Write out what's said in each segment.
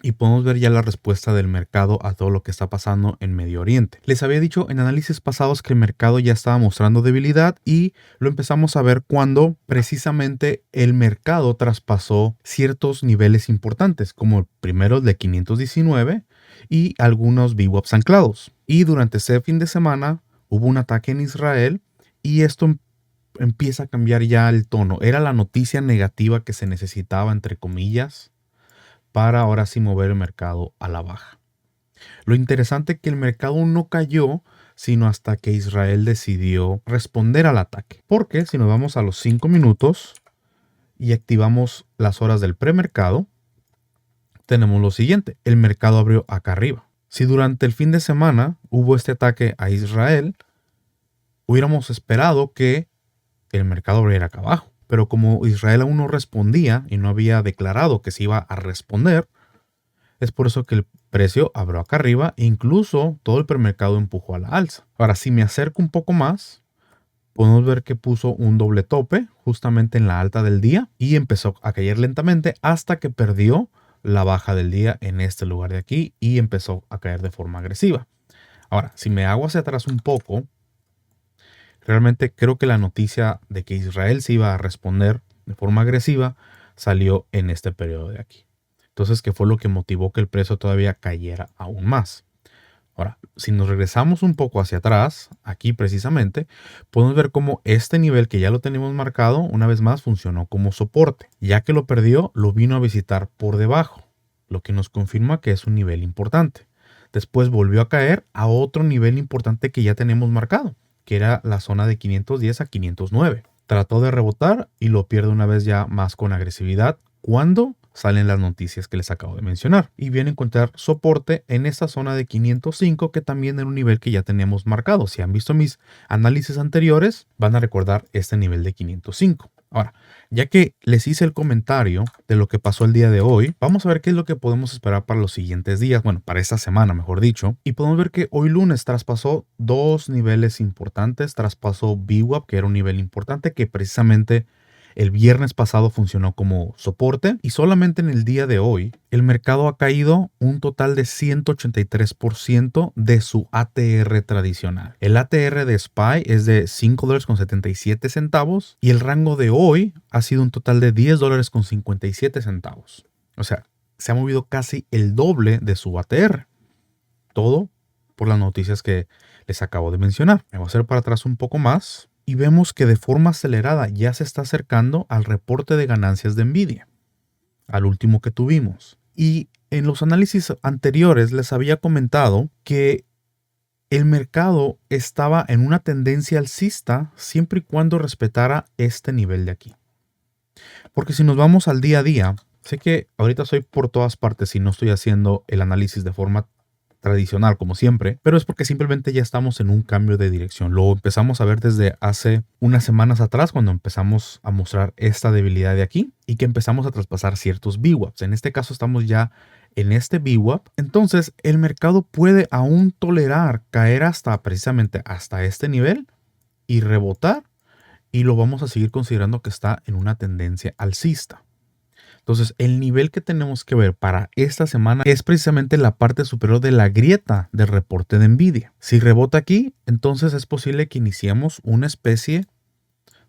y podemos ver ya la respuesta del mercado a todo lo que está pasando en Medio Oriente. Les había dicho en análisis pasados que el mercado ya estaba mostrando debilidad y lo empezamos a ver cuando precisamente el mercado traspasó ciertos niveles importantes, como el primero de 519 y algunos VWAPs anclados. Y durante ese fin de semana hubo un ataque en Israel y esto empieza a cambiar ya el tono. Era la noticia negativa que se necesitaba, entre comillas, para ahora sí mover el mercado a la baja. Lo interesante es que el mercado no cayó sino hasta que Israel decidió responder al ataque. Porque si nos vamos a los 5 minutos y activamos las horas del premercado, tenemos lo siguiente. El mercado abrió acá arriba. Si durante el fin de semana hubo este ataque a Israel, hubiéramos esperado que el mercado abriera acá abajo. Pero como Israel aún no respondía y no había declarado que se iba a responder, es por eso que el precio abrió acá arriba e incluso todo el premercado empujó a la alza. Ahora, si me acerco un poco más, podemos ver que puso un doble tope justamente en la alta del día y empezó a caer lentamente hasta que perdió la baja del día en este lugar de aquí y empezó a caer de forma agresiva. Ahora, si me hago hacia atrás un poco, realmente creo que la noticia de que Israel se iba a responder de forma agresiva salió en este periodo de aquí. Entonces, ¿qué fue lo que motivó que el precio todavía cayera aún más? Ahora, si nos regresamos un poco hacia atrás, aquí precisamente, podemos ver cómo este nivel que ya lo tenemos marcado, una vez más funcionó como soporte. Ya que lo perdió, lo vino a visitar por debajo, lo que nos confirma que es un nivel importante. Después volvió a caer a otro nivel importante que ya tenemos marcado, que era la zona de 510 a 509. Trató de rebotar y lo pierde una vez ya más con agresividad cuando salen las noticias que les acabo de mencionar y viene a encontrar soporte en esta zona de 505 que también era un nivel que ya teníamos marcado. Si han visto mis análisis anteriores van a recordar este nivel de 505. Ahora, ya que les hice el comentario de lo que pasó el día de hoy, vamos a ver qué es lo que podemos esperar para los siguientes días, bueno, para esta semana mejor dicho, y podemos ver que hoy lunes traspasó dos niveles importantes, traspasó VWAP, que era un nivel importante que precisamente el viernes pasado funcionó como soporte y solamente en el día de hoy el mercado ha caído un total de 183% de su ATR tradicional. El ATR de SPY es de $5.77 y el rango de hoy ha sido un total de $10.57. O sea, se ha movido casi el doble de su ATR. Todo por las noticias que les acabo de mencionar. Me voy a hacer para atrás un poco más y vemos que de forma acelerada ya se está acercando al reporte de ganancias de Nvidia, al último que tuvimos. Y en los análisis anteriores les había comentado que el mercado estaba en una tendencia alcista siempre y cuando respetara este nivel de aquí. Porque si nos vamos al día a día, sé que ahorita soy por todas partes y no estoy haciendo el análisis de forma tradicional como siempre, pero es porque simplemente ya estamos en un cambio de dirección. Lo empezamos a ver desde hace unas semanas atrás cuando empezamos a mostrar esta debilidad de aquí y que empezamos a traspasar ciertos VWAPs. En este caso estamos ya en este VWAP. Entonces el mercado puede aún tolerar caer hasta precisamente hasta este nivel y rebotar y lo vamos a seguir considerando que está en una tendencia alcista. Entonces, el nivel que tenemos que ver para esta semana es precisamente la parte superior de la grieta del reporte de Nvidia. Si rebota aquí, entonces es posible que iniciemos una especie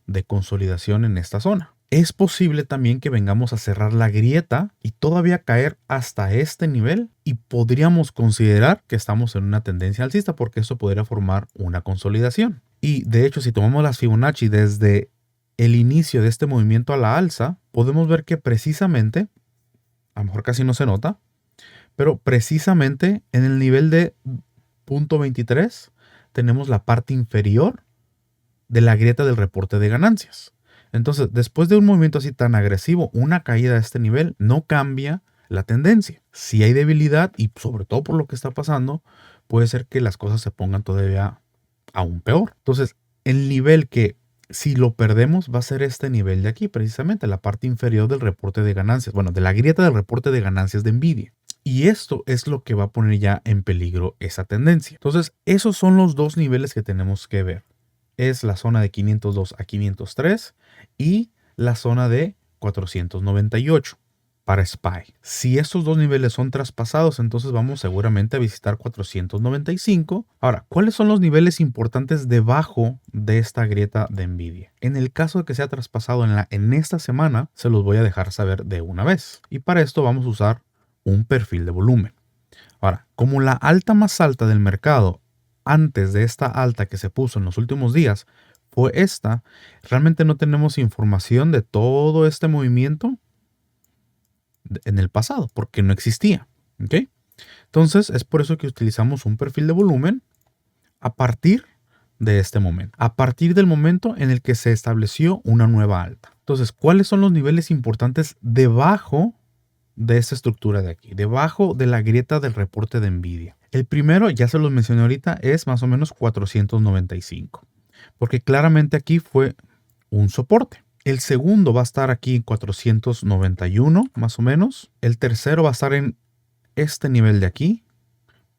de consolidación en esta zona. Es posible también que vengamos a cerrar la grieta y todavía caer hasta este nivel y podríamos considerar que estamos en una tendencia alcista porque esto podría formar una consolidación. Y de hecho, si tomamos las Fibonacci desde el inicio de este movimiento a la alza, podemos ver que precisamente, a lo mejor casi no se nota, pero precisamente en el nivel de punto 23 tenemos la parte inferior de la grieta del reporte de ganancias. Entonces, después de un movimiento así tan agresivo, una caída a este nivel no cambia la tendencia. Si hay debilidad y sobre todo por lo que está pasando, puede ser que las cosas se pongan todavía aún peor. Entonces, el nivel que si lo perdemos va a ser este nivel de aquí, precisamente la parte inferior del reporte de ganancias, bueno, de la grieta del reporte de ganancias de Nvidia. Y esto es lo que va a poner ya en peligro esa tendencia. Entonces, esos son los dos niveles que tenemos que ver. Es la zona de 502 a 503 y la zona de 498. para SPY. Si estos dos niveles son traspasados, entonces vamos seguramente a visitar 495. Ahora, ¿cuáles son los niveles importantes debajo de esta grieta de Nvidia? En el caso de que sea traspasado en esta semana, se los voy a dejar saber de una vez. Y para esto vamos a usar un perfil de volumen. Ahora, como la alta más alta del mercado antes de esta alta que se puso en los últimos días fue esta, realmente no tenemos información de todo este movimiento en el pasado, porque no existía. ¿Ok? Entonces, es por eso que utilizamos un perfil de volumen a partir de este momento, a partir del momento en el que se estableció una nueva alta. Entonces, ¿cuáles son los niveles importantes debajo de esta estructura de aquí, debajo de la grieta del reporte de Nvidia? El primero, ya se los mencioné ahorita, es más o menos 495, porque claramente aquí fue un soporte. El segundo va a estar aquí en 491 más o menos. El tercero va a estar en este nivel de aquí,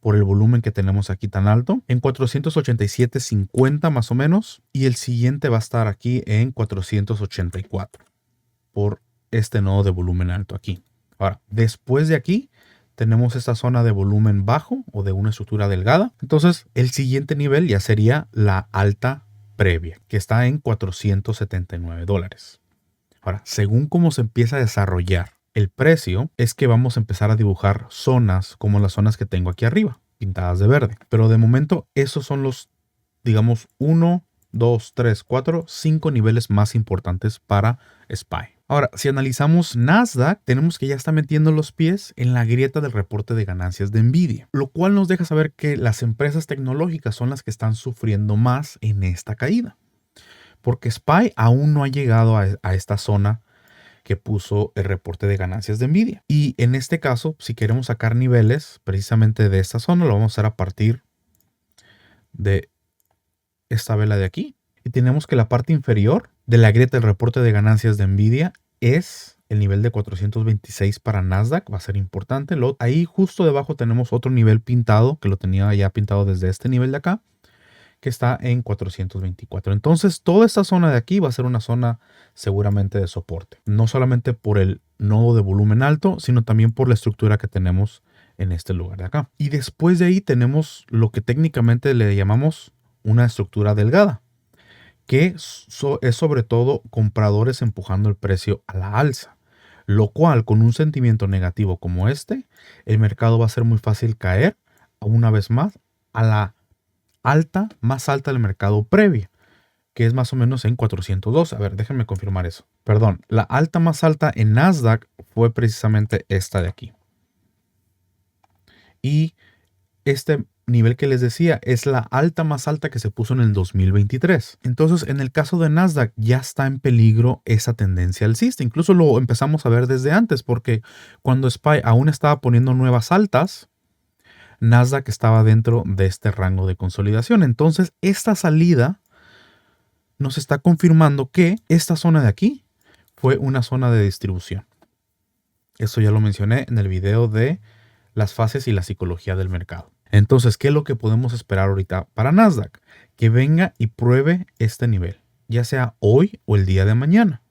por el volumen que tenemos aquí tan alto, en 487.50 más o menos. Y el siguiente va a estar aquí en 484, por este nodo de volumen alto aquí. Ahora, después de aquí, tenemos esta zona de volumen bajo o de una estructura delgada. Entonces, el siguiente nivel ya sería la alta previa, que está en $479. Ahora, según cómo se empieza a desarrollar el precio, es que vamos a empezar a dibujar zonas como las zonas que tengo aquí arriba, pintadas de verde. Pero de momento, esos son los, digamos, 1, 2, 3, 4, 5 niveles más importantes para SPY. Ahora, si analizamos Nasdaq, tenemos que ya está metiendo los pies en la grieta del reporte de ganancias de Nvidia, lo cual nos deja saber que las empresas tecnológicas son las que están sufriendo más en esta caída, porque SPY aún no ha llegado a esta zona que puso el reporte de ganancias de Nvidia. Y en este caso, si queremos sacar niveles precisamente de esta zona, lo vamos a hacer a partir de esta vela de aquí. Y tenemos que la parte inferior de la grieta del reporte de ganancias de Nvidia es el nivel de 426 para Nasdaq, va a ser importante. Ahí justo debajo tenemos otro nivel pintado, que lo tenía ya pintado desde este nivel de acá, que está en 424. Entonces toda esta zona de aquí va a ser una zona seguramente de soporte. No solamente por el nodo de volumen alto, sino también por la estructura que tenemos en este lugar de acá. Y después de ahí tenemos lo que técnicamente le llamamos una estructura delgada, que es sobre todo compradores empujando el precio a la alza, lo cual con un sentimiento negativo como este, el mercado va a ser muy fácil caer una vez más a la alta, más alta del mercado previa, que es más o menos en 402. A ver, déjenme confirmar eso. Perdón, la alta más alta en Nasdaq fue precisamente esta de aquí. Y este nivel que les decía es la alta más alta que se puso en el 2023. Entonces, en el caso de Nasdaq ya está en peligro esa tendencia alcista. Incluso lo empezamos a ver desde antes, porque cuando SPY aún estaba poniendo nuevas altas, Nasdaq estaba dentro de este rango de consolidación. Entonces, esta salida nos está confirmando que esta zona de aquí fue una zona de distribución. Eso ya lo mencioné en el video de las fases y la psicología del mercado. Entonces, ¿qué es lo que podemos esperar ahorita para Nasdaq? Que venga y pruebe este nivel, ya sea hoy o el día de mañana,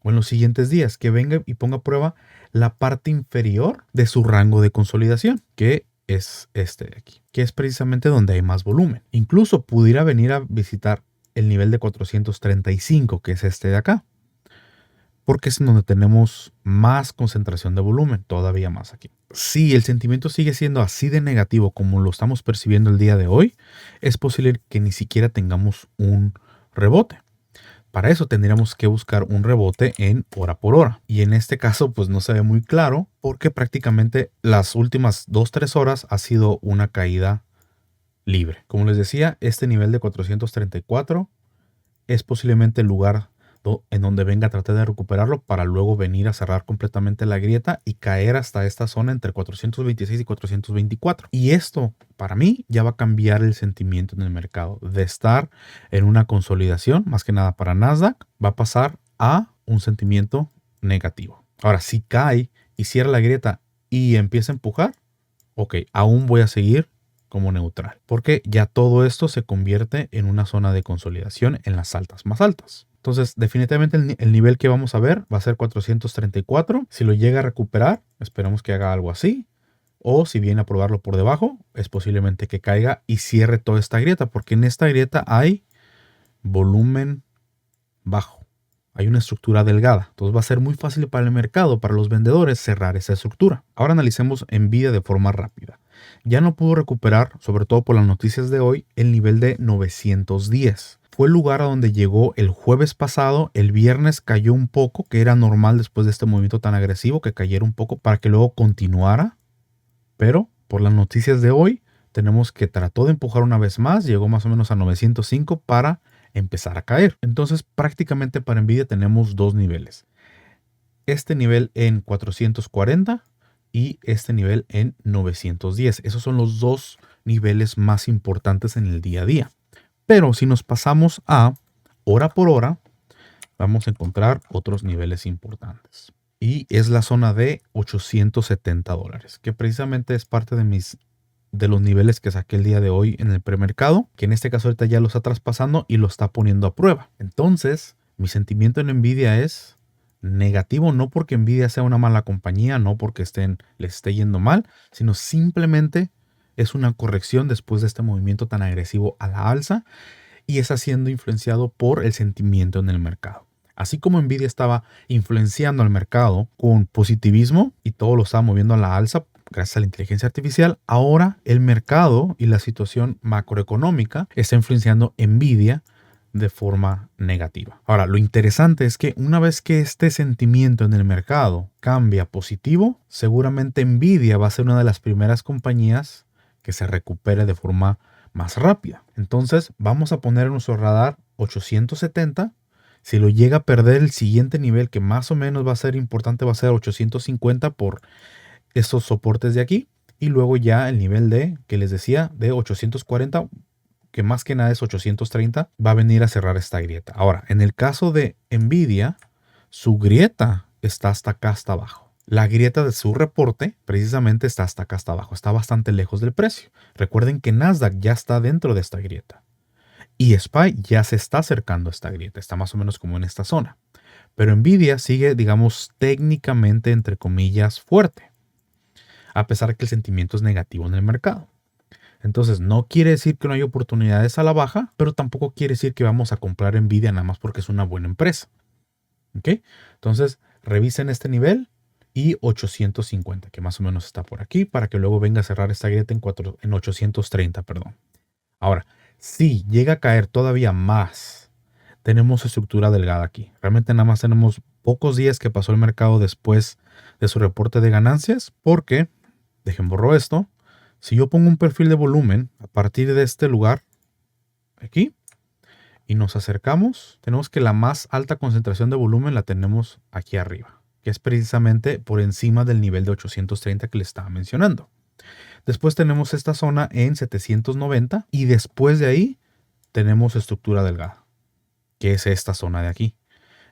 o en los siguientes días, que venga y ponga a prueba la parte inferior de su rango de consolidación, que es este de aquí, que es precisamente donde hay más volumen. Incluso pudiera venir a visitar el nivel de 435, que es este de acá, porque es en donde tenemos más concentración de volumen, todavía más aquí. Si el sentimiento sigue siendo así de negativo como lo estamos percibiendo el día de hoy, es posible que ni siquiera tengamos un rebote. Para eso tendríamos que buscar un rebote en hora por hora. Y en este caso, pues no se ve muy claro, porque prácticamente las últimas 2-3 horas ha sido una caída libre. Como les decía, este nivel de 434 es posiblemente el lugar en donde venga a tratar de recuperarlo para luego venir a cerrar completamente la grieta y caer hasta esta zona entre 426 y 424. Y esto, para mí, ya va a cambiar el sentimiento en el mercado. De estar en una consolidación, más que nada para Nasdaq, va a pasar a un sentimiento negativo. Ahora, si cae y cierra la grieta y empieza a empujar, ok, aún voy a seguir como neutral, porque ya todo esto se convierte en una zona de consolidación en las altas más altas. Entonces, definitivamente el nivel que vamos a ver va a ser 434. Si lo llega a recuperar, esperemos que haga algo así. O si viene a probarlo por debajo, es posiblemente que caiga y cierre toda esta grieta, porque en esta grieta hay volumen bajo. Hay una estructura delgada. Entonces va a ser muy fácil para el mercado, para los vendedores, cerrar esa estructura. Ahora analicemos Nvidia de forma rápida. Ya no pudo recuperar, sobre todo por las noticias de hoy, el nivel de 910. Fue el lugar a donde llegó el jueves pasado. El viernes cayó un poco, que era normal después de este movimiento tan agresivo, que cayera un poco para que luego continuara. Pero por las noticias de hoy, tenemos que trató de empujar una vez más, llegó más o menos a 905 para empezar a caer. Entonces prácticamente para Nvidia tenemos dos niveles. Este nivel en 440 y este nivel en 910. Esos son los dos niveles más importantes en el día a día. Pero si nos pasamos a hora por hora, vamos a encontrar otros niveles importantes. Y es la zona de $870, que precisamente es parte de los niveles que saqué el día de hoy en el premercado, que en este caso ahorita ya lo está traspasando y lo está poniendo a prueba. Entonces, mi sentimiento en Nvidia es negativo, no porque Nvidia sea una mala compañía, no porque les esté yendo mal, sino simplemente es una corrección después de este movimiento tan agresivo a la alza y está siendo influenciado por el sentimiento en el mercado. Así como Nvidia estaba influenciando al mercado con positivismo y todo lo estaba moviendo a la alza gracias a la inteligencia artificial, ahora el mercado y la situación macroeconómica está influenciando Nvidia de forma negativa. Ahora, lo interesante es que una vez que este sentimiento en el mercado cambia positivo, seguramente Nvidia va a ser una de las primeras compañías que se recupere de forma más rápida. Entonces, vamos a poner en nuestro radar 870. Si lo llega a perder, el siguiente nivel que más o menos va a ser importante va a ser 850 por estos soportes de aquí. Y luego ya el nivel que les decía, de 840, que más que nada es 830, va a venir a cerrar esta grieta. Ahora, en el caso de Nvidia, su grieta está hasta acá, hasta abajo. La grieta de su reporte precisamente está hasta acá, hasta abajo. Está bastante lejos del precio. Recuerden que Nasdaq ya está dentro de esta grieta. Y SPY ya se está acercando a esta grieta, está más o menos como en esta zona. Pero Nvidia sigue, digamos, técnicamente, entre comillas, fuerte, a pesar de que el sentimiento es negativo en el mercado. Entonces, no quiere decir que no hay oportunidades a la baja, pero tampoco quiere decir que vamos a comprar Nvidia nada más porque es una buena empresa. ¿Ok? Entonces, revisen este nivel y 850, que más o menos está por aquí, para que luego venga a cerrar esta grieta en 830, perdón. Ahora, si llega a caer todavía más, tenemos estructura delgada aquí. Realmente nada más tenemos pocos días que pasó el mercado después de su reporte de ganancias, porque, dejen borro esto, si yo pongo un perfil de volumen a partir de este lugar, aquí, y nos acercamos, tenemos que la más alta concentración de volumen la tenemos aquí arriba, que es precisamente por encima del nivel de 830 que les estaba mencionando. Después tenemos esta zona en 790 y después de ahí tenemos estructura delgada, que es esta zona de aquí.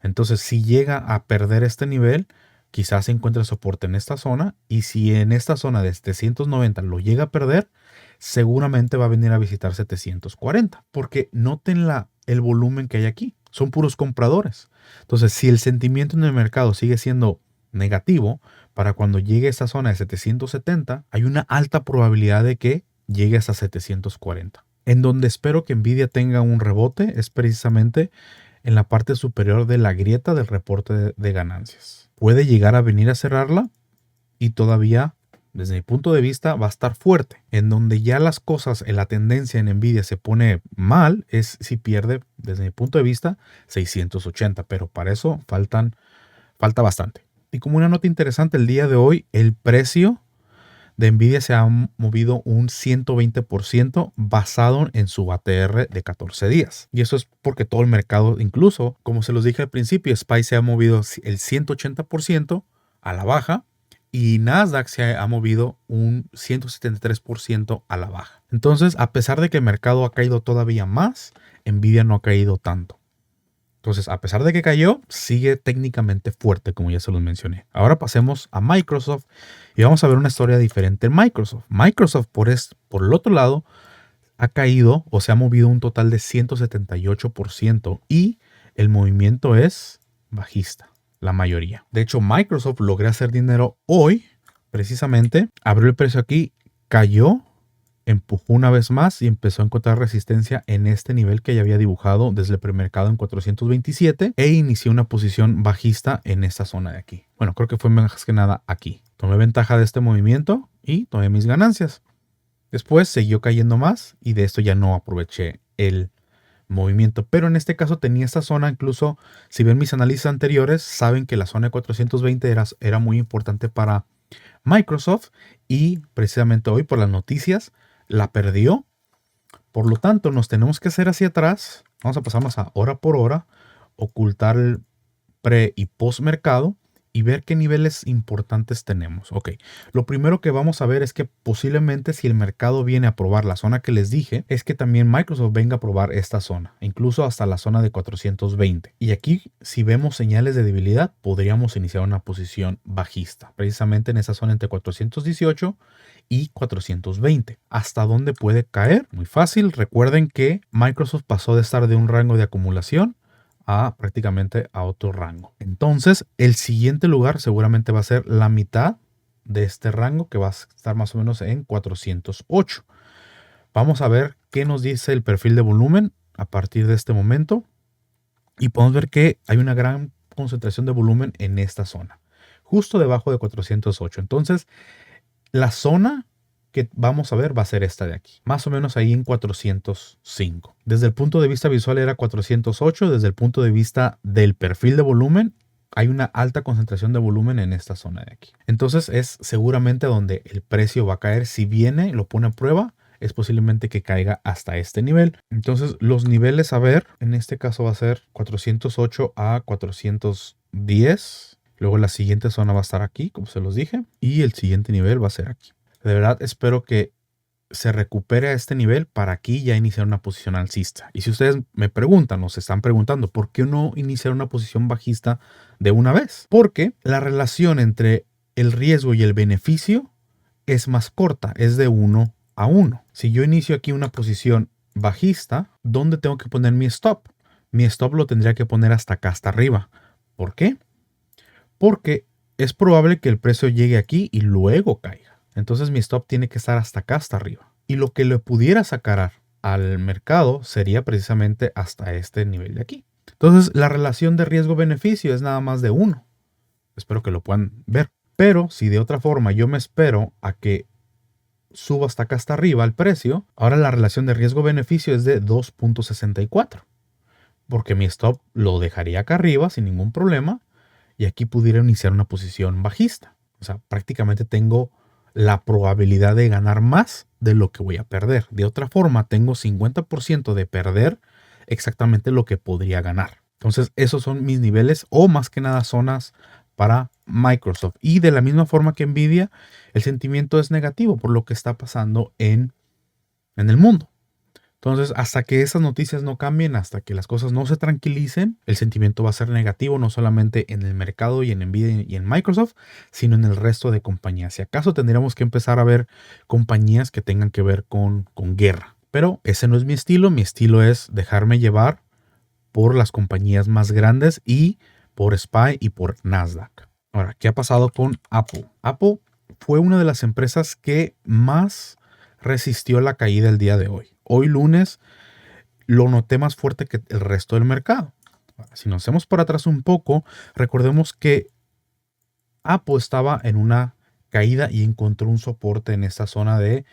Entonces, si llega a perder este nivel, quizás se encuentre soporte en esta zona, y si en esta zona de 790 lo llega a perder, seguramente va a venir a visitar 740, porque noten el volumen que hay aquí. Son puros compradores. Entonces, si el sentimiento en el mercado sigue siendo negativo, para cuando llegue a esta zona de 770, hay una alta probabilidad de que llegue hasta 740. En donde espero que Nvidia tenga un rebote es precisamente en la parte superior de la grieta del reporte de ganancias. Puede llegar a venir a cerrarla y todavía, desde mi punto de vista, va a estar fuerte. En donde ya las cosas, en la tendencia en Nvidia se pone mal, es si pierde, desde mi punto de vista, 680. Pero para eso falta bastante. Y como una nota interesante, el día de hoy el precio de Nvidia se ha movido un 120% basado en su ATR de 14 días. Y eso es porque todo el mercado, incluso, como se los dije al principio, SPY se ha movido el 180% a la baja y Nasdaq se ha movido un 173% a la baja. Entonces, a pesar de que el mercado ha caído todavía más, Nvidia no ha caído tanto. Entonces, a pesar de que cayó, sigue técnicamente fuerte, como ya se los mencioné. Ahora pasemos a Microsoft y vamos a ver una historia diferente en Microsoft. Microsoft, por el otro lado, ha caído o se ha movido un total de 178% y el movimiento es bajista, la mayoría. De hecho, Microsoft logró hacer dinero hoy, precisamente, abrió el precio aquí, cayó, empujó una vez más y empezó a encontrar resistencia en este nivel que ya había dibujado desde el premercado en 427 e inició una posición bajista en esta zona de aquí. Bueno, creo que fue más que nada aquí. Tomé ventaja de este movimiento y tomé mis ganancias. Después siguió cayendo más y de esto ya no aproveché el movimiento, pero en este caso tenía esta zona. Incluso si ven mis análisis anteriores, saben que la zona de 420 era muy importante para Microsoft y precisamente hoy por las noticias la perdió. Por lo tanto, nos tenemos que hacer hacia atrás. Vamos a pasarnos a hora por hora, ocultar el pre y post mercado y ver qué niveles importantes tenemos. Ok, lo primero que vamos a ver es que posiblemente si el mercado viene a probar la zona que les dije, es que también Microsoft venga a probar esta zona, incluso hasta la zona de 420. Y aquí, si vemos señales de debilidad, podríamos iniciar una posición bajista, precisamente en esa zona entre 418 y 420. ¿Hasta dónde puede caer? Muy fácil. Recuerden que Microsoft pasó de estar de un rango de acumulación a prácticamente a otro rango. Entonces, el siguiente lugar seguramente va a ser la mitad de este rango, que va a estar más o menos en 408. Vamos a ver qué nos dice el perfil de volumen a partir de este momento. Y podemos ver que hay una gran concentración de volumen en esta zona, justo debajo de 408. Entonces, la zona que vamos a ver va a ser esta de aquí, más o menos ahí en 405. Desde el punto de vista visual era 408, desde el punto de vista del perfil de volumen, hay una alta concentración de volumen en esta zona de aquí. Entonces es seguramente donde el precio va a caer. Si viene, lo pone a prueba, es posiblemente que caiga hasta este nivel. Entonces los niveles a ver, en este caso va a ser 408 a 410. Luego la siguiente zona va a estar aquí, como se los dije, y el siguiente nivel va a ser aquí. De verdad espero que se recupere a este nivel para aquí ya iniciar una posición alcista. Y si ustedes me preguntan o se están preguntando, ¿por qué no iniciar una posición bajista de una vez? Porque la relación entre el riesgo y el beneficio es más corta, es de 1 a 1. Si yo inicio aquí una posición bajista, ¿dónde tengo que poner mi stop? Mi stop lo tendría que poner hasta acá, hasta arriba. ¿Por qué? Porque es probable que el precio llegue aquí y luego caiga. Entonces mi stop tiene que estar hasta acá, hasta arriba. Y lo que le pudiera sacar al mercado sería precisamente hasta este nivel de aquí. Entonces la relación de riesgo-beneficio es nada más de 1. Espero que lo puedan ver. Pero si de otra forma yo me espero a que suba hasta acá, hasta arriba el precio, ahora la relación de riesgo-beneficio es de 2.64. Porque mi stop lo dejaría acá arriba sin ningún problema. Y aquí pudiera iniciar una posición bajista. O sea, prácticamente tengo la probabilidad de ganar más de lo que voy a perder. De otra forma, tengo 50% de perder exactamente lo que podría ganar. Entonces, esos son mis niveles o más que nada zonas para Microsoft. Y de la misma forma que Nvidia, el sentimiento es negativo por lo que está pasando en el mundo. Entonces, hasta que esas noticias no cambien, hasta que las cosas no se tranquilicen, el sentimiento va a ser negativo no solamente en el mercado y en Nvidia y en Microsoft, sino en el resto de compañías. Si acaso tendríamos que empezar a ver compañías que tengan que ver con guerra. Pero ese no es mi estilo. Mi estilo es dejarme llevar por las compañías más grandes y por SPY y por Nasdaq. Ahora, ¿qué ha pasado con Apple? Apple fue una de las empresas que más resistió la caída el día de hoy. Hoy lunes lo noté más fuerte que el resto del mercado. Si nos hacemos por atrás un poco, recordemos que Apple estaba en una caída y encontró un soporte en esta zona de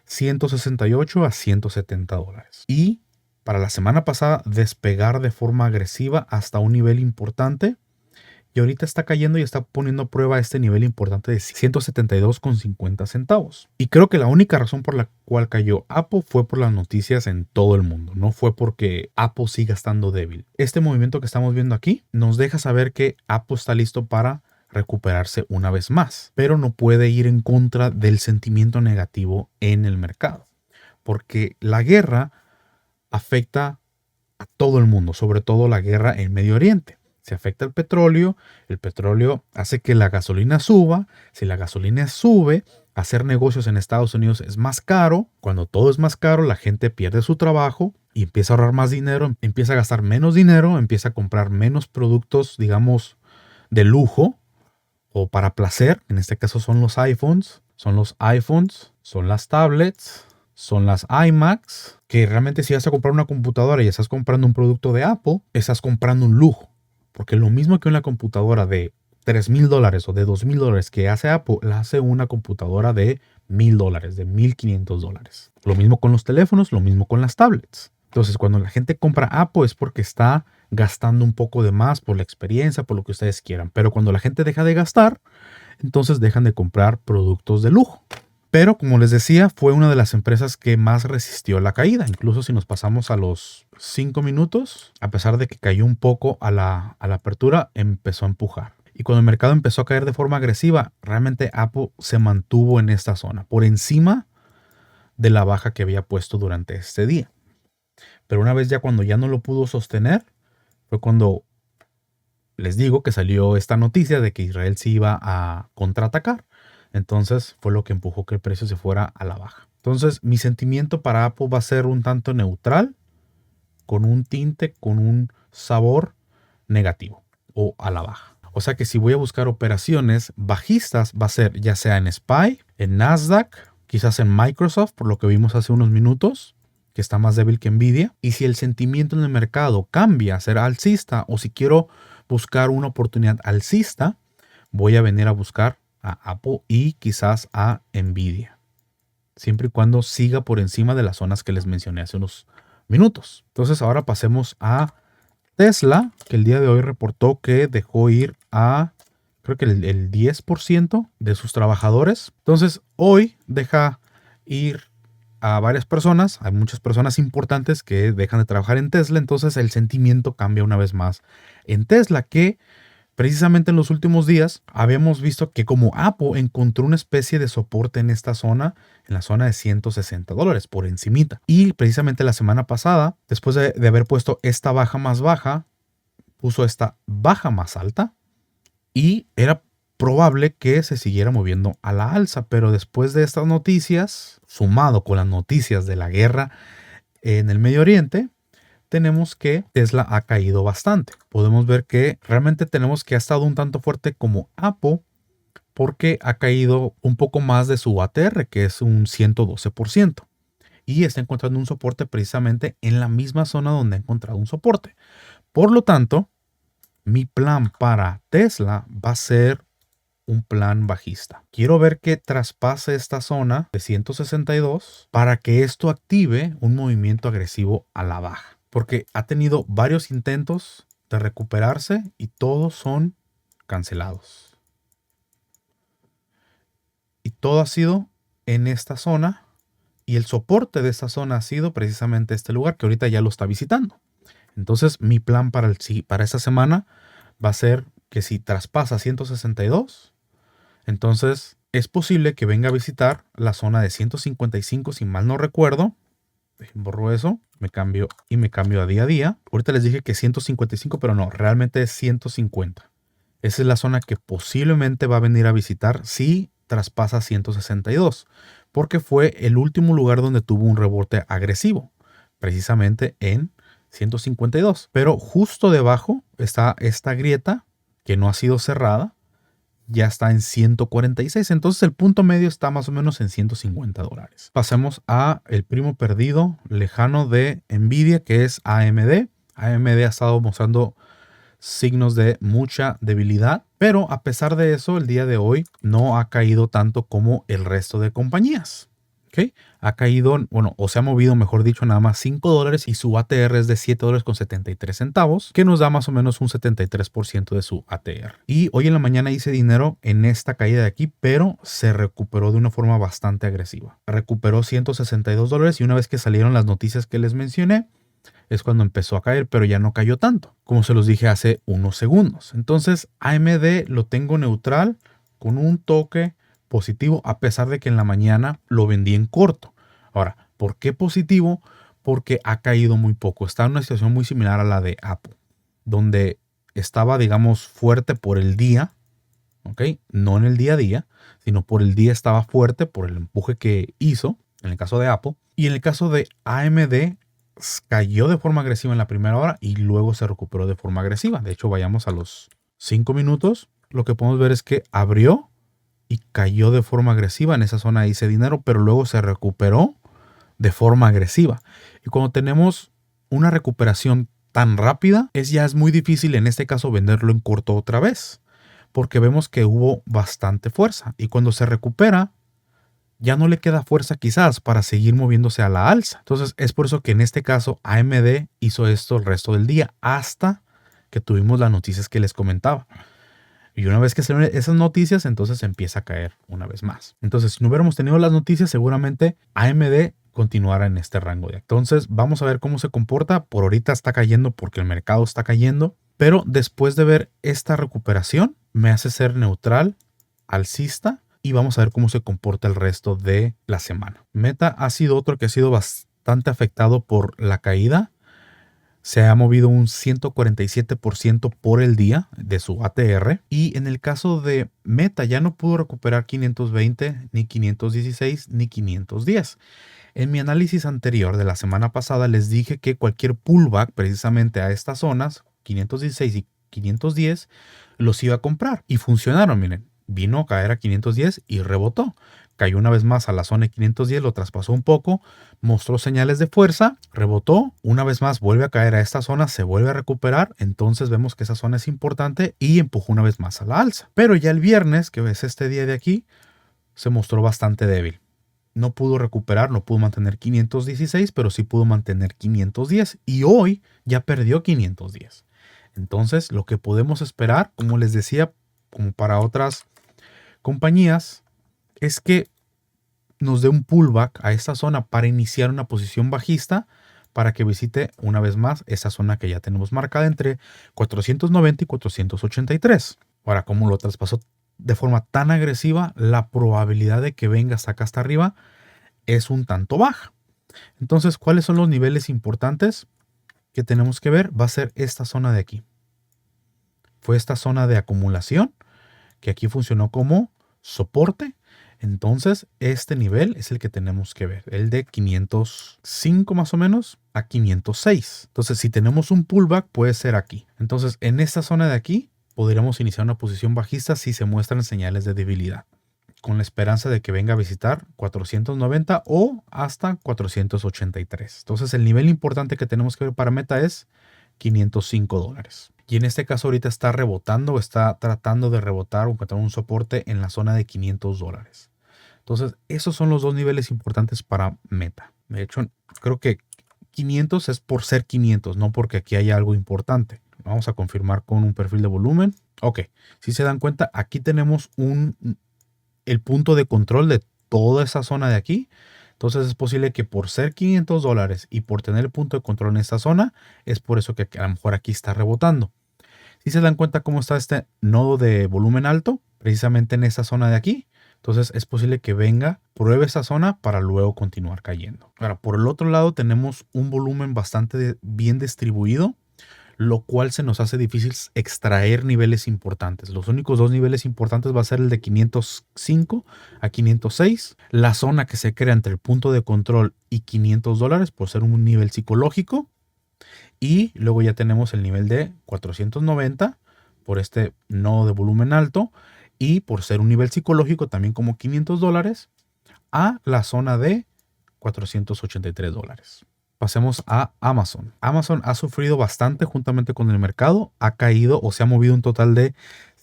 168 a 170 dólares. Y para la semana pasada despegar de forma agresiva hasta un nivel importante. Y ahorita está cayendo y está poniendo a prueba este nivel importante de 172,50 centavos. Y creo que la única razón por la cual cayó Apple fue por las noticias en todo el mundo. No fue porque Apple siga estando débil. Este movimiento que estamos viendo aquí nos deja saber que Apple está listo para recuperarse una vez más. Pero no puede ir en contra del sentimiento negativo en el mercado. Porque la guerra afecta a todo el mundo, sobre todo la guerra en Medio Oriente. Se afecta el petróleo hace que la gasolina suba. Si la gasolina sube, hacer negocios en Estados Unidos es más caro. Cuando todo es más caro, la gente pierde su trabajo. y empieza a ahorrar más dinero, empieza a gastar menos dinero, empieza a comprar menos productos, digamos, de lujo o para placer. En este caso son los iPhones, son las tablets, son las iMacs, que realmente si vas a comprar una computadora y estás comprando un producto de Apple, estás comprando un lujo. Porque lo mismo que una computadora de $3,000 o de $2,000 que hace Apple, la hace una computadora de $1,000, de $1,500. Lo mismo con los teléfonos, lo mismo con las tablets. Entonces, cuando la gente compra Apple es porque está gastando un poco de más por la experiencia, por lo que ustedes quieran. Pero cuando la gente deja de gastar, entonces dejan de comprar productos de lujo. Pero como les decía, fue una de las empresas que más resistió la caída. Incluso si nos pasamos a los 5 minutos, a pesar de que cayó un poco a la apertura, empezó a empujar. Y cuando el mercado empezó a caer de forma agresiva, realmente Apple se mantuvo en esta zona, por encima de la baja que había puesto durante este día. Pero una vez ya cuando ya no lo pudo sostener, fue cuando les digo que salió esta noticia de que Israel se iba a contraatacar. Entonces fue lo que empujó que el precio se fuera a la baja. Entonces mi sentimiento para Apple va a ser un tanto neutral, con un tinte, con un sabor negativo o a la baja. O sea que si voy a buscar operaciones bajistas va a ser ya sea en SPY, en Nasdaq, quizás en Microsoft, por lo que vimos hace unos minutos, que está más débil que Nvidia. Y si el sentimiento en el mercado cambia a ser alcista o si quiero buscar una oportunidad alcista, voy a venir a buscar a Apple y quizás a Nvidia, siempre y cuando siga por encima de las zonas que les mencioné hace unos minutos. Entonces ahora pasemos a Tesla, que el día de hoy reportó que dejó ir a, creo que el 10% de sus trabajadores. Entonces hoy deja ir a varias personas, hay muchas personas importantes que dejan de trabajar en Tesla, entonces el sentimiento cambia una vez más en Tesla, que precisamente en los últimos días habíamos visto que como Apple encontró una especie de soporte en esta zona, en la zona de $160 por encimita. Y precisamente la semana pasada, después de haber puesto esta baja más baja, puso esta baja más alta y era probable que se siguiera moviendo a la alza. Pero después de estas noticias, sumado con las noticias de la guerra en el Medio Oriente, tenemos que Tesla ha caído bastante. Podemos ver que realmente tenemos que ha estado un tanto fuerte como Apple porque ha caído un poco más de su ATR, que es un 112%. Y está encontrando un soporte precisamente en la misma zona donde ha encontrado un soporte. Por lo tanto, mi plan para Tesla va a ser un plan bajista. Quiero ver que traspase esta zona de 162 para que esto active un movimiento agresivo a la baja. Porque ha tenido varios intentos de recuperarse y todos son cancelados. Y todo ha sido en esta zona y el soporte de esta zona ha sido precisamente este lugar que ahorita ya lo está visitando. Entonces mi plan para esta semana va a ser que si traspasa 162, entonces es posible que venga a visitar la zona de 155 si mal no recuerdo. Borro eso, me cambio a día a día. Ahorita les dije que 155, pero no, realmente es 150. Esa es la zona que posiblemente va a venir a visitar si traspasa 162, porque fue el último lugar donde tuvo un rebote agresivo, precisamente en 152. Pero justo debajo está esta grieta que no ha sido cerrada, ya está en 146. Entonces el punto medio está más o menos en $150. Pasemos a el primo perdido lejano de Nvidia, que es AMD. AMD ha estado mostrando signos de mucha debilidad, pero a pesar de eso, el día de hoy no ha caído tanto como el resto de compañías. ¿Okay? Ha caído, bueno, o se ha movido, mejor dicho, nada más $5 y su ATR es de $7.73, que nos da más o menos un 73% de su ATR. Y hoy en la mañana hice dinero en esta caída de aquí, pero se recuperó de una forma bastante agresiva. Recuperó $162 y una vez que salieron las noticias que les mencioné, es cuando empezó a caer, pero ya no cayó tanto, como se los dije hace unos segundos. Entonces AMD lo tengo neutral con un toque positivo, a pesar de que en la mañana lo vendí en corto. Ahora, ¿por qué positivo? Porque ha caído muy poco. Está en una situación muy similar a la de Apple, donde estaba, digamos, fuerte por el día, ¿ok? No en el día a día, sino por el día estaba fuerte por el empuje que hizo, en el caso de Apple. Y en el caso de AMD, cayó de forma agresiva en la primera hora y luego se recuperó de forma agresiva. De hecho, vayamos a los 5 minutos. Lo que podemos ver es que abrió y cayó de forma agresiva. En esa zona hice dinero, pero luego se recuperó de forma agresiva. Y cuando tenemos una recuperación tan rápida, ya es muy difícil en este caso venderlo en corto otra vez, porque vemos que hubo bastante fuerza. Y cuando se recupera, ya no le queda fuerza quizás para seguir moviéndose a la alza. Entonces es por eso que en este caso AMD hizo esto el resto del día hasta que tuvimos las noticias que les comentaba. Y una vez que se ven esas noticias, entonces empieza a caer una vez más. Entonces, si no hubiéramos tenido las noticias, seguramente AMD continuará en este rango de. Entonces, vamos a ver cómo se comporta. Por ahorita está cayendo porque el mercado está cayendo. Pero después de ver esta recuperación, me hace ser neutral, alcista. Y vamos a ver cómo se comporta el resto de la semana. Meta ha sido otro que ha sido bastante afectado por la caída. Se ha movido un 147% por el día de su ATR. Y en el caso de Meta ya no pudo recuperar 520, ni 516, ni 510. En mi análisis anterior de la semana pasada les dije que cualquier pullback precisamente a estas zonas, 516 y 510, los iba a comprar. Y funcionaron, miren. Vino a caer a 510 y rebotó. Cayó una vez más a la zona de 510, lo traspasó un poco, mostró señales de fuerza, rebotó, una vez más vuelve a caer a esta zona, se vuelve a recuperar, entonces vemos que esa zona es importante y empujó una vez más a la alza. Pero ya el viernes, que es este día de aquí, se mostró bastante débil. No pudo recuperar, no pudo mantener 516, pero sí pudo mantener 510 y hoy ya perdió 510. Entonces lo que podemos esperar, como les decía, como para otras compañías, es que nos dé un pullback a esta zona para iniciar una posición bajista para que visite una vez más esa zona que ya tenemos marcada entre 490 y 483. Ahora, como lo traspasó de forma tan agresiva, la probabilidad de que venga hasta acá hasta arriba es un tanto baja. Entonces, ¿cuáles son los niveles importantes que tenemos que ver? Va a ser esta zona de aquí. Fue esta zona de acumulación que aquí funcionó como soporte. Entonces, este nivel es el que tenemos que ver, el de 505 más o menos a 506. Entonces, si tenemos un pullback, puede ser aquí. Entonces, en esta zona de aquí, podríamos iniciar una posición bajista si se muestran señales de debilidad, con la esperanza de que venga a visitar 490 o hasta 483. Entonces, el nivel importante que tenemos que ver para Meta es $505. Y en este caso ahorita está rebotando, está tratando de rebotar o encontrar un soporte en la zona de $500. Entonces, esos son los dos niveles importantes para Meta. De hecho, creo que 500 es por ser 500, no porque aquí haya algo importante. Vamos a confirmar con un perfil de volumen. Ok, si se dan cuenta, aquí tenemos el punto de control de toda esa zona de aquí. Entonces es posible que por ser $500 y por tener el punto de control en esta zona, es por eso que a lo mejor aquí está rebotando. Si se dan cuenta cómo está este nodo de volumen alto, precisamente en esta zona de aquí, entonces es posible que venga, pruebe esa zona para luego continuar cayendo. Ahora, por el otro lado tenemos un volumen bastante bien distribuido, lo cual se nos hace difícil extraer niveles importantes. Los únicos dos niveles importantes va a ser el de 505 a 506, la zona que se crea entre el punto de control y $500 por ser un nivel psicológico, y luego ya tenemos el nivel de 490 por este nodo de volumen alto y por ser un nivel psicológico también como $500 a la zona de $483. Pasemos a Amazon. Amazon ha sufrido bastante juntamente con el mercado, ha caído o se ha movido un total de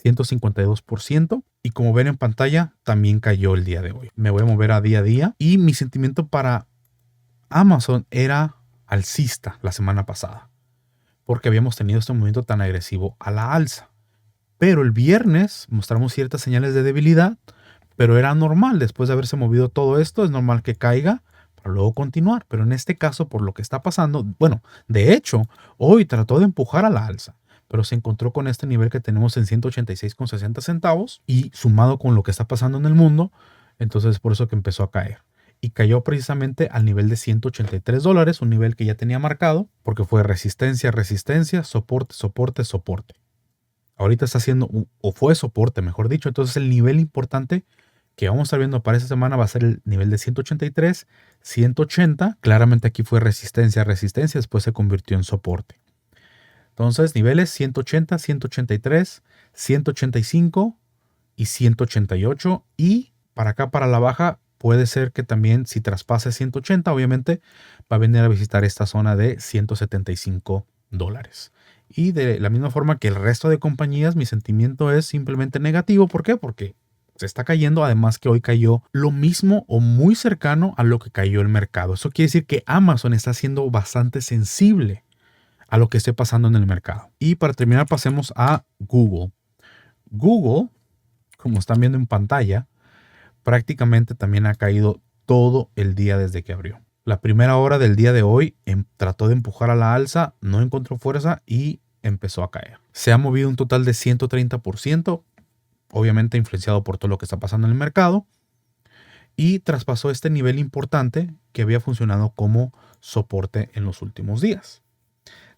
152% y como ven en pantalla también cayó el día de hoy. Me voy a mover a día y mi sentimiento para Amazon era alcista la semana pasada porque habíamos tenido este movimiento tan agresivo a la alza. Pero el viernes mostramos ciertas señales de debilidad, pero era normal después de haberse movido todo esto, es normal que caiga para luego continuar, pero en este caso por lo que está pasando, bueno, de hecho, hoy trató de empujar a la alza, pero se encontró con este nivel que tenemos en 186,60 centavos y sumado con lo que está pasando en el mundo, entonces es por eso que empezó a caer. Y cayó precisamente al nivel de $183, un nivel que ya tenía marcado, porque fue resistencia, resistencia, soporte, soporte, soporte. Ahorita está haciendo, o fue soporte, mejor dicho, entonces el nivel importante que vamos a estar viendo para esta semana va a ser el nivel de 183, 180. Claramente aquí fue resistencia, resistencia, después se convirtió en soporte. Entonces, niveles 180, 183, 185 y 188. Y para acá, para la baja, puede ser que también si traspase 180, obviamente va a venir a visitar esta zona de $175. Y de la misma forma que el resto de compañías, mi sentimiento es simplemente negativo. ¿Por qué? Porque se está cayendo, además que hoy cayó lo mismo o muy cercano a lo que cayó el mercado. Eso quiere decir que Amazon está siendo bastante sensible a lo que esté pasando en el mercado. Y para terminar, pasemos a Google. Google, como están viendo en pantalla, prácticamente también ha caído todo el día desde que abrió. La primera hora del día de hoy trató de empujar a la alza, no encontró fuerza y empezó a caer. Se ha movido un total de 130%, obviamente influenciado por todo lo que está pasando en el mercado, y traspasó este nivel importante que había funcionado como soporte en los últimos días.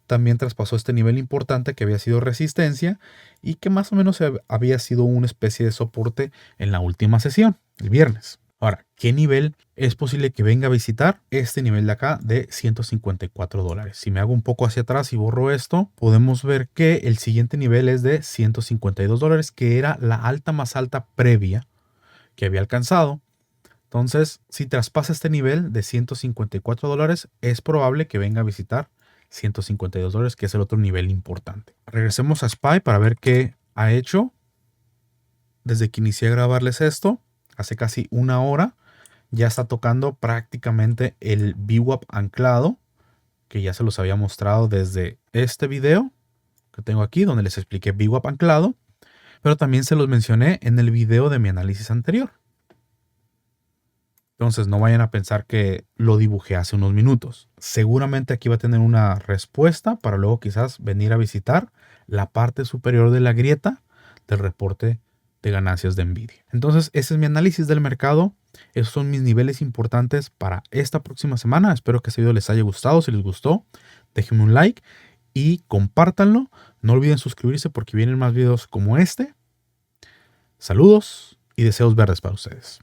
También traspasó este nivel importante que había sido resistencia y que más o menos había sido una especie de soporte en la última sesión, el viernes. Ahora, ¿qué nivel es posible que venga a visitar? Este nivel de acá de $154. Si me hago un poco hacia atrás y borro esto, podemos ver que el siguiente nivel es de $152, que era la alta más alta previa que había alcanzado. Entonces, si traspasa este nivel de $154, es probable que venga a visitar $152, que es el otro nivel importante. Regresemos a SPY para ver qué ha hecho desde que inicié a grabarles esto. Hace casi una hora ya está tocando prácticamente el VWAP anclado, que ya se los había mostrado desde este video que tengo aquí, donde les expliqué VWAP anclado, pero también se los mencioné en el video de mi análisis anterior. Entonces no vayan a pensar que lo dibujé hace unos minutos. Seguramente aquí va a tener una respuesta para luego quizás venir a visitar la parte superior de la grieta del reporte de ganancias de Nvidia. Entonces ese es mi análisis del mercado. Esos son mis niveles importantes para esta próxima semana. Espero que este video les haya gustado. Si les gustó, déjenme un like y compártanlo. No olviden suscribirse porque vienen más videos como este. Saludos y deseos verdes para ustedes.